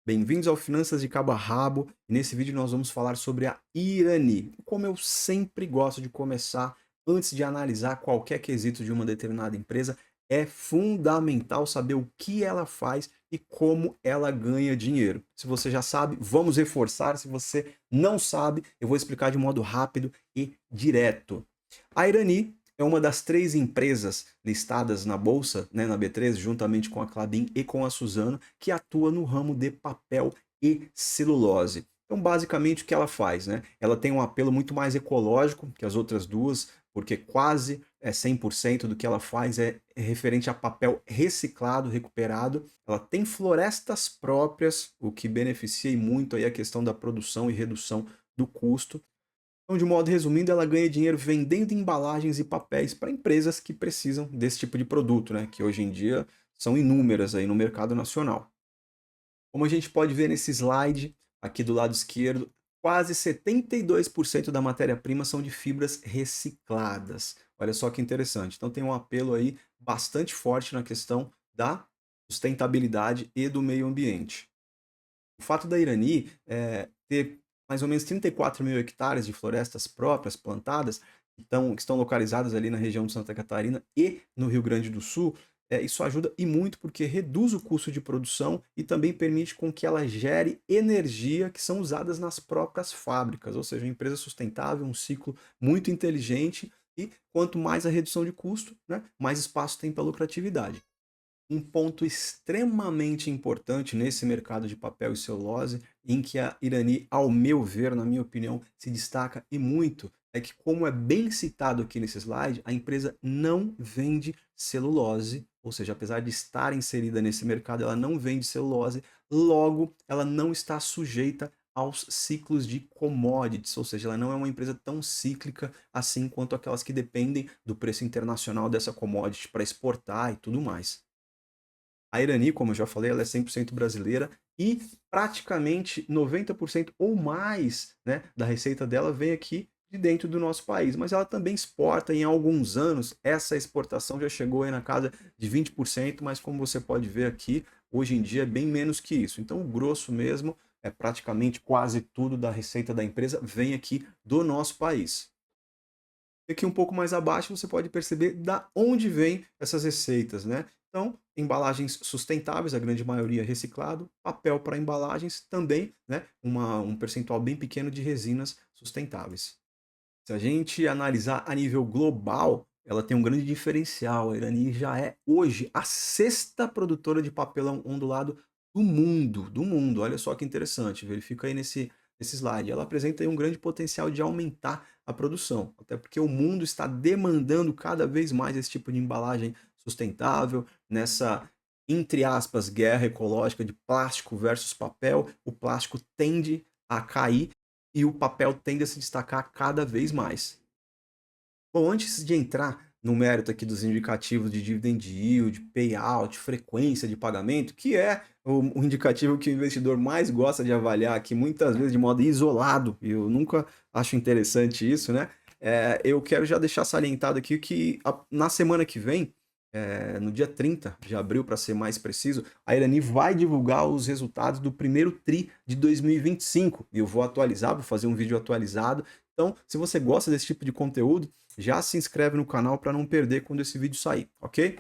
Bem-vindos ao Finanças de Cabo a Rabo e nesse vídeo nós vamos falar sobre a Irani. Como eu sempre gosto de começar, antes de analisar qualquer quesito de uma determinada empresa, é fundamental saber o que ela faz e como ela ganha dinheiro. Se você já sabe, vamos reforçar. Se você não sabe, eu vou explicar de modo rápido e direto. A Irani é uma das três empresas listadas na bolsa, né, na B3, juntamente com a Klabin e com a Suzano, que atua no ramo de papel e celulose. Então, basicamente, o que ela faz? Né? Ela tem um apelo muito mais ecológico que as outras duas, porque quase 100% do que ela faz é referente a papel reciclado, recuperado. Ela tem florestas próprias, o que beneficia muito aí a questão da produção e redução do custo. Então, de modo resumindo, ela ganha dinheiro vendendo embalagens e papéis para empresas que precisam desse tipo de produto, né? Que hoje em dia são inúmeras aí no mercado nacional. Como a gente pode ver nesse slide, aqui do lado esquerdo, quase 72% da matéria-prima são de fibras recicladas. Olha só que interessante. Então tem um apelo aí bastante forte na questão da sustentabilidade e do meio ambiente. O fato da Irani ter mais ou menos 34 mil hectares de florestas próprias plantadas, que estão localizadas ali na região de Santa Catarina e no Rio Grande do Sul, isso ajuda e muito porque reduz o custo de produção e também permite com que ela gere energia que são usadas nas próprias fábricas, ou seja, uma empresa sustentável, um ciclo muito inteligente e quanto mais a redução de custo, né, mais espaço tem para lucratividade. Um ponto extremamente importante nesse mercado de papel e celulose, em que a Irani, ao meu ver, na minha opinião, se destaca e muito, é que, como é bem citado aqui nesse slide, a empresa não vende celulose, ou seja, apesar de estar inserida nesse mercado, ela não vende celulose, logo, ela não está sujeita aos ciclos de commodities, ou seja, ela não é uma empresa tão cíclica assim quanto aquelas que dependem do preço internacional dessa commodity para exportar e tudo mais. A Irani, como eu já falei, ela é 100% brasileira e praticamente 90% ou mais, né, da receita dela vem aqui de dentro do nosso país. Mas ela também exporta em alguns anos, essa exportação já chegou aí na casa de 20%, mas como você pode ver aqui, hoje em dia é bem menos que isso. Então o grosso mesmo, é praticamente quase tudo da receita da empresa vem aqui do nosso país. E aqui um pouco mais abaixo você pode perceber da onde vêm essas receitas, né? Então, embalagens sustentáveis, a grande maioria reciclado, papel para embalagens também, né? Um percentual bem pequeno de resinas sustentáveis. Se a gente analisar a nível global, ela tem um grande diferencial. A Irani já é hoje a sexta produtora de papelão ondulado do mundo, do mundo. Olha só que interessante, verifica aí nesse slide. Ela apresenta aí um grande potencial de aumentar a produção, até porque o mundo está demandando cada vez mais esse tipo de embalagem sustentável, nessa, entre aspas, guerra ecológica de plástico versus papel. O plástico tende a cair e o papel tende a se destacar cada vez mais. Bom, antes de entrar no mérito aqui dos indicativos de dividend yield, payout, frequência de pagamento, que é o indicativo que o investidor mais gosta de avaliar aqui, muitas vezes de modo isolado, e eu nunca acho interessante isso, né? Eu quero já deixar salientado aqui que na semana que vem, no dia 30 de abril, para ser mais preciso, a Irani vai divulgar os resultados do primeiro TRI de 2025. E eu vou atualizar, vou fazer um vídeo atualizado. Então, se você gosta desse tipo de conteúdo, já se inscreve no canal para não perder quando esse vídeo sair, ok?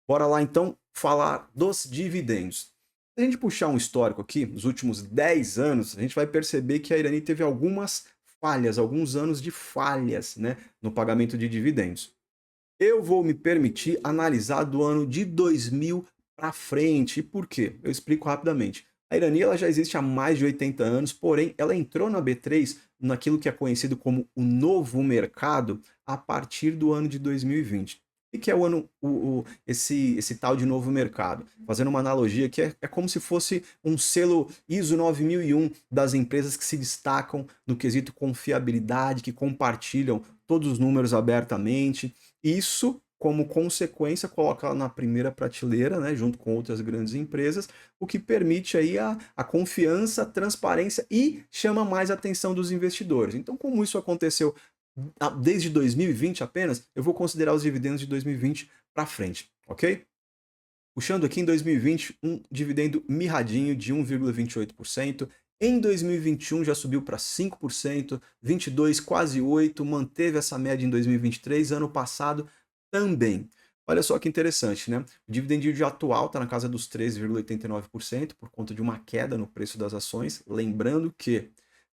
Bora lá então falar dos dividendos. Se a gente puxar um histórico aqui, nos últimos 10 anos, a gente vai perceber que a Irani teve algumas falhas, alguns anos de falhas, né, no pagamento de dividendos. Eu vou me permitir analisar do ano de 2000 para frente. E por quê? Eu explico rapidamente. A Irani ela já existe há mais de 80 anos, porém ela entrou na B3 naquilo que é conhecido como o novo mercado a partir do ano de 2020. O que é o ano, esse tal de novo mercado? Fazendo uma analogia que é como se fosse um selo ISO 9001 das empresas que se destacam no quesito confiabilidade, que compartilham todos os números abertamente. Isso, como consequência, coloca ela na primeira prateleira, né, junto com outras grandes empresas, o que permite aí a confiança, a transparência e chama mais a atenção dos investidores. Então, como isso aconteceu desde 2020 apenas, eu vou considerar os dividendos de 2020 para frente, ok? Puxando aqui em 2020, um dividendo mirradinho de 1,28%. Em 2021 já subiu para 5%, 22 quase 8, manteve essa média em 2023, ano passado também. Olha só que interessante, né? O dividend yield atual está na casa dos 13,89% por conta de uma queda no preço das ações. Lembrando que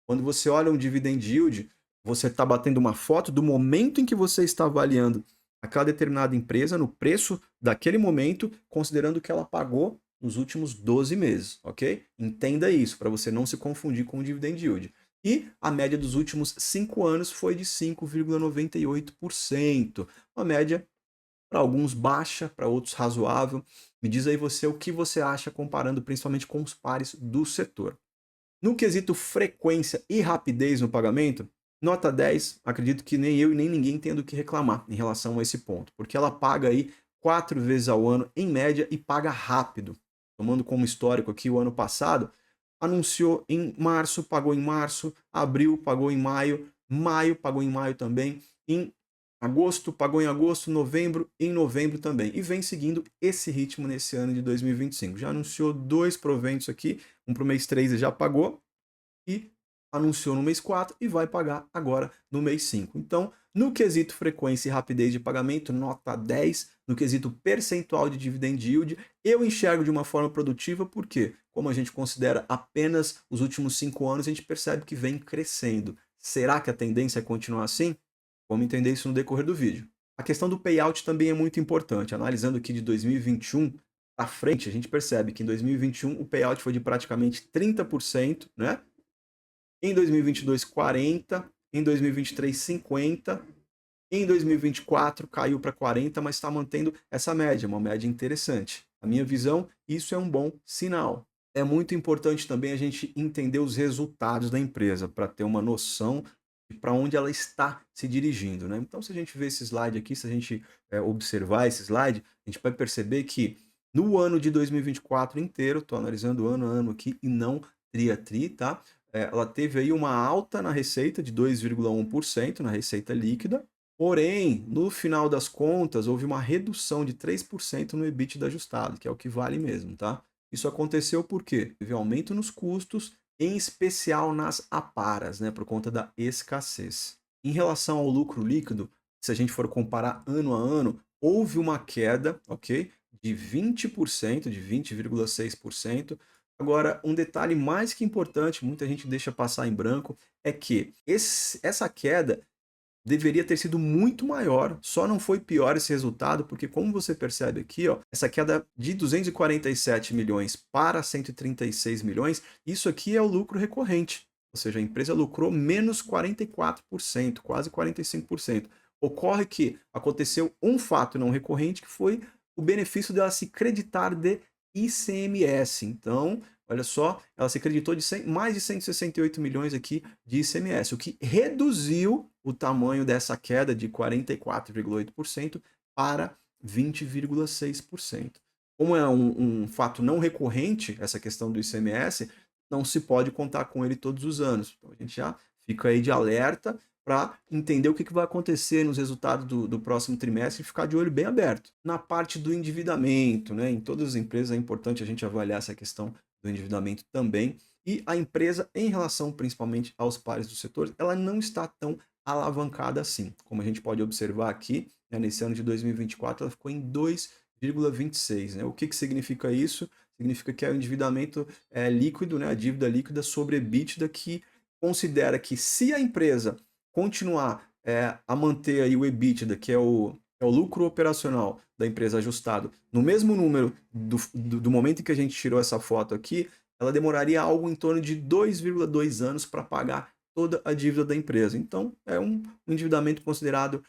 quando você olha um dividend yield, você está batendo uma foto do momento em que você está avaliando aquela determinada empresa no preço daquele momento, considerando o que ela pagou nos últimos 12 meses, ok? Entenda isso, para você não se confundir com o dividend yield. E a média dos últimos 5 anos foi de 5,98%. Uma média para alguns baixa, para outros razoável. Me diz aí você o que você acha comparando principalmente com os pares do setor. No quesito frequência e rapidez no pagamento, nota 10, acredito que nem eu e nem ninguém tenha do que reclamar em relação a esse ponto, porque ela paga aí 4 vezes ao ano em média e paga rápido. Tomando como histórico aqui o ano passado, anunciou em março, pagou em março, abril pagou em maio, maio pagou em maio também, em agosto pagou em agosto, novembro em novembro também. E vem seguindo esse ritmo nesse ano de 2025. Já anunciou 2 proventos aqui, um para o mês 3 já pagou e anunciou no mês 4 e vai pagar agora no mês 5. Então, no quesito frequência e rapidez de pagamento, nota 10. No quesito percentual de dividend yield, eu enxergo de uma forma produtiva, porque, como a gente considera apenas os últimos 5 anos, a gente percebe que vem crescendo. Será que a tendência é continuar assim? Vamos entender isso no decorrer do vídeo. A questão do payout também é muito importante. Analisando aqui de 2021 à frente, a gente percebe que em 2021 o payout foi de praticamente 30%, né? Em 2022, 40%, em 2023, 50%, em 2024 caiu para 40%, mas está mantendo essa média, uma média interessante. Na minha visão, isso é um bom sinal. É muito importante também a gente entender os resultados da empresa para ter uma noção de para onde ela está se dirigindo, né? Então, se a gente ver esse slide aqui, se a gente observar esse slide, a gente vai perceber que no ano de 2024 inteiro, estou analisando ano a ano aqui e não tri a tri, tá? Ela teve aí uma alta na receita de 2,1% na receita líquida, porém, no final das contas, houve uma redução de 3% no EBITDA ajustado, que é o que vale mesmo, tá? Isso aconteceu porque teve aumento nos custos, em especial nas aparas, né, por conta da escassez. Em relação ao lucro líquido, se a gente for comparar ano a ano, houve uma queda, ok? De 20%, de 20,6%. Agora, um detalhe mais que importante, muita gente deixa passar em branco, é que essa queda deveria ter sido muito maior, só não foi pior esse resultado, porque como você percebe aqui, ó, essa queda de 247 milhões para 136 milhões, isso aqui é o lucro recorrente, ou seja, a empresa lucrou menos 44%, quase 45%. Ocorre que aconteceu um fato não recorrente, que foi o benefício dela se creditar de ICMS. Então, olha só, ela se creditou de mais de 168 milhões aqui de ICMS, o que reduziu o tamanho dessa queda de 44,8% para 20,6%. Como é um fato não recorrente, essa questão do ICMS, não se pode contar com ele todos os anos. Então a gente já fica aí de alerta para entender o que vai acontecer nos resultados do próximo trimestre e ficar de olho bem aberto. Na parte do endividamento, né, em todas as empresas é importante a gente avaliar essa questão do endividamento também. E a empresa, em relação principalmente aos pares do setor, ela não está tão alavancada assim. Como a gente pode observar aqui, né, nesse ano de 2024, ela ficou em 2,26. Né? O que significa isso? Significa que é o endividamento líquido, né, a dívida líquida sobre EBITDA, que considera que se a empresa continuar a manter aí o EBITDA, que é o lucro operacional da empresa ajustado, no mesmo número do momento em que a gente tirou essa foto aqui, ela demoraria algo em torno de 2,2 anos para pagar toda a dívida da empresa. Então, é um endividamento considerado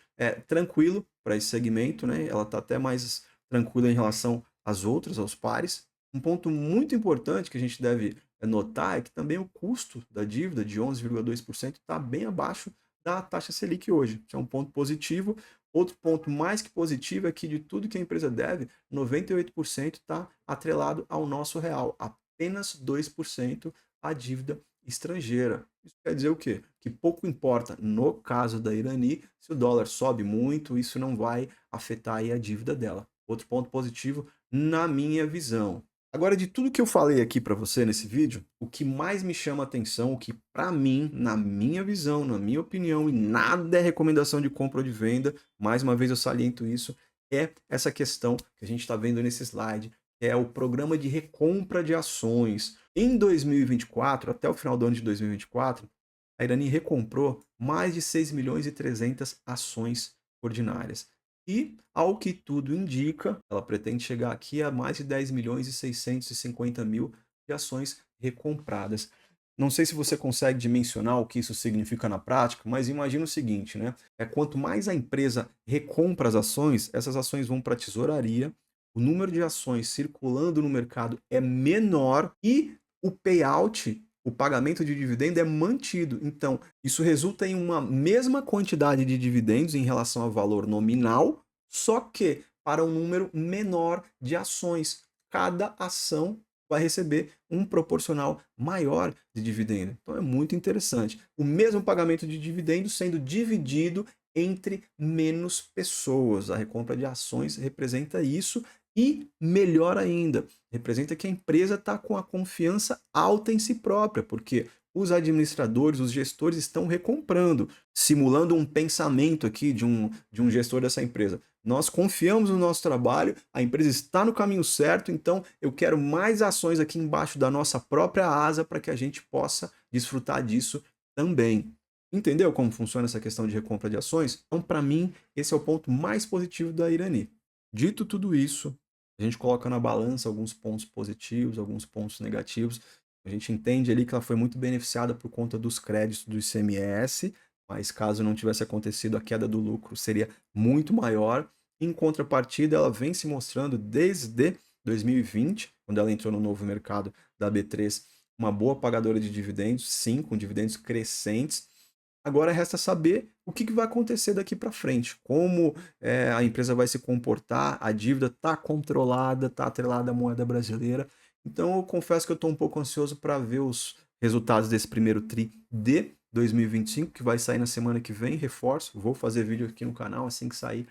tranquilo para esse segmento, né? Ela está até mais tranquila em relação às outras, aos pares. Um ponto muito importante que a gente deve notar é que também o custo da dívida de 11,2% está bem abaixo da taxa Selic hoje. Isso é um ponto positivo. Outro ponto mais que positivo é que de tudo que a empresa deve, 98% está atrelado ao nosso real. Apenas 2% a dívida estrangeira. Isso quer dizer o quê? Que pouco importa, no caso da Irani, se o dólar sobe muito, isso não vai afetar aí a dívida dela. Outro ponto positivo, na minha visão. Agora, de tudo que eu falei aqui para você nesse vídeo, o que mais me chama atenção, o que para mim, na minha visão, na minha opinião, e nada é recomendação de compra ou de venda, mais uma vez eu saliento isso, é essa questão que a gente está vendo nesse slide, é o programa de recompra de ações. Em 2024, até o final do ano de 2024, a Irani recomprou mais de 6 milhões e 300 ações ordinárias. E, ao que tudo indica, ela pretende chegar aqui a mais de 10 milhões e 650 mil de ações recompradas. Não sei se você consegue dimensionar o que isso significa na prática, mas imagina o seguinte, né? Quanto mais a empresa recompra as ações, essas ações vão para a tesouraria, o número de ações circulando no mercado é menor e o payout, o pagamento de dividendo é mantido. Então, isso resulta em uma mesma quantidade de dividendos em relação ao valor nominal, só que para um número menor de ações. Cada ação vai receber um proporcional maior de dividendo. Então é muito interessante. O mesmo pagamento de dividendo sendo dividido entre menos pessoas. A recompra de ações representa isso e, melhor ainda, representa que a empresa está com a confiança alta em si própria, porque os administradores, os gestores estão recomprando, simulando um pensamento aqui de um gestor dessa empresa. Nós confiamos no nosso trabalho, a empresa está no caminho certo, então eu quero mais ações aqui embaixo da nossa própria asa para que a gente possa desfrutar disso também. Entendeu como funciona essa questão de recompra de ações? Então, para mim, esse é o ponto mais positivo da Irani. Dito tudo isso, a gente coloca na balança alguns pontos positivos, alguns pontos negativos. A gente entende ali que ela foi muito beneficiada por conta dos créditos do ICMS, mas caso não tivesse acontecido, a queda do lucro seria muito maior. Em contrapartida, ela vem se mostrando desde 2020, quando ela entrou no novo mercado da B3, uma boa pagadora de dividendos, sim, com dividendos crescentes. Agora resta saber o que vai acontecer daqui para frente, como a empresa vai se comportar, a dívida está controlada, está atrelada à moeda brasileira. Então eu confesso que eu estou um pouco ansioso para ver os resultados desse primeiro TRI de 2025, que vai sair na semana que vem, reforço, vou fazer vídeo aqui no canal assim que sair.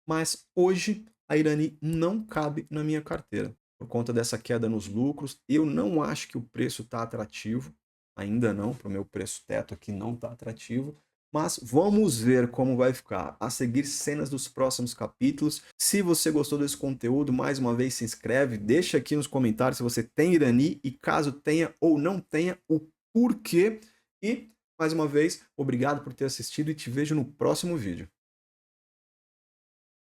Mas hoje a Irani não cabe na minha carteira, por conta dessa queda nos lucros. Eu não acho que o preço está atrativo, ainda não, para o meu preço teto aqui não está atrativo. Mas vamos ver como vai ficar. A seguir cenas dos próximos capítulos. Se você gostou desse conteúdo, mais uma vez se inscreve, deixa aqui nos comentários se você tem Irani e caso tenha ou não tenha, o porquê. E, mais uma vez, obrigado por ter assistido e te vejo no próximo vídeo.